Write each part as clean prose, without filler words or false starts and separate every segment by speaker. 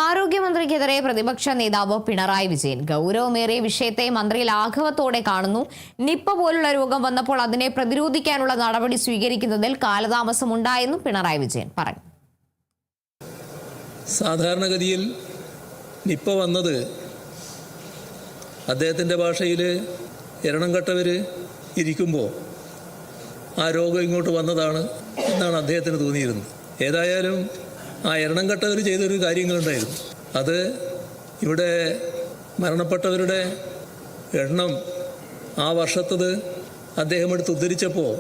Speaker 1: ആരോഗ്യമന്ത്രിക്കെതിരെ പ്രതിപക്ഷ നേതാവ് പിണറായി വിജയൻ ഗൗരവമേറിയ വിഷയത്തെ മന്ത്രി ലാഘവത്തോടെ കാണുന്നു. നിപ്പ പോലുള്ള രോഗം വന്നപ്പോൾ അതിനെ പ്രതിരോധിക്കാനുള്ള നടപടി സ്വീകരിക്കുന്നതിൽ കാലതാമസമുണ്ടായെന്നും പിണറായി വിജയൻ പറഞ്ഞു.
Speaker 2: സാധാരണഗതിയിൽ നിപ്പ വന്നത് അദ്ദേഹത്തിൻ്റെ ഭാഷയിൽ എരണം കെട്ടവർ ഇരിക്കുമ്പോൾ ആ രോഗം ഇങ്ങോട്ട് വന്നതാണ് എന്നാണ് അദ്ദേഹത്തിന് തോന്നിയിരുന്നത്. ഏതായാലും ആ എരണം കെട്ടവർ ചെയ്തൊരു കാര്യങ്ങളുണ്ടായിരുന്നു. അത് ഇവിടെ മരണപ്പെട്ടവരുടെ എണ്ണം ആ വർഷത്തത് അദ്ദേഹം എടുത്ത് ഉദ്ധരിച്ചപ്പോൾ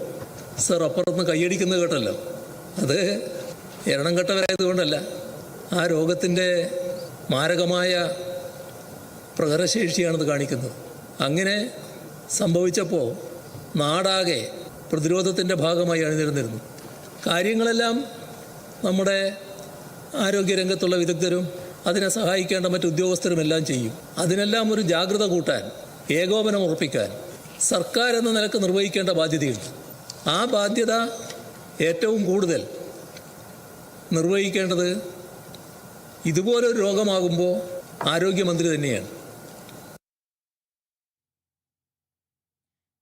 Speaker 2: സർ അപ്പുറത്തുനിന്ന് കൈയടിക്കുന്നത് കേട്ടല്ലോ. അത് എരണം കെട്ടവരായതുകൊണ്ടല്ല, ആ രോഗത്തിൻ്റെ മാരകമായ പ്രഹരശേഷിയാണത് കാണിക്കുന്നത്. അങ്ങനെ സംഭവിച്ചപ്പോൾ നാടാകെ പ്രതിരോധത്തിൻ്റെ ഭാഗമായി അണിനിരന്നിരുന്നു. കാര്യങ്ങളെല്ലാം നമ്മുടെ ആരോഗ്യരംഗത്തുള്ള വിദഗ്ധരും അതിനെ സഹായിക്കേണ്ട മറ്റ് ഉദ്യോഗസ്ഥരും എല്ലാം ചെയ്യും. അതിനെല്ലാം ഒരു ജാഗ്രത കൂട്ടാൻ, ഏകോപനം ഉറപ്പിക്കാൻ സർക്കാർ എന്ന നിലക്ക് നിർവഹിക്കേണ്ട ബാധ്യതയുണ്ട്. ആ ബാധ്യത ഏറ്റവും കൂടുതൽ നിർവഹിക്കേണ്ടത് ഇതുപോലൊരു രോഗമാകുമ്പോൾ ആരോഗ്യമന്ത്രി തന്നെയാണ്.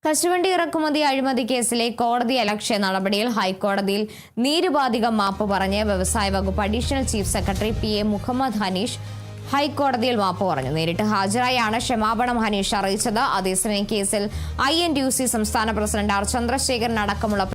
Speaker 1: കശുവണ്ടി ഇറക്കുമതി അഴിമതി കേസിലെ കോടതി അലക്ഷ്യ നടപടിയിൽ ഹൈക്കോടതിയിൽ നിരുപാധികം മാപ്പ് പറഞ്ഞ് വ്യവസായ വകുപ്പ് additional chief secretary PA Muhammad Hanish ഹൈക്കോടതിയിൽ മാപ്പ് പറഞ്ഞു. നേരിട്ട് ഹാജരായാണ് ക്ഷമാപണം ഹനീഷ് അറിയിച്ചത്. അതേസമയം കേസിൽ INTUC സംസ്ഥാന പ്രസിഡന്റ് R ചന്ദ്രശേഖരൻ അടക്കമുള്ള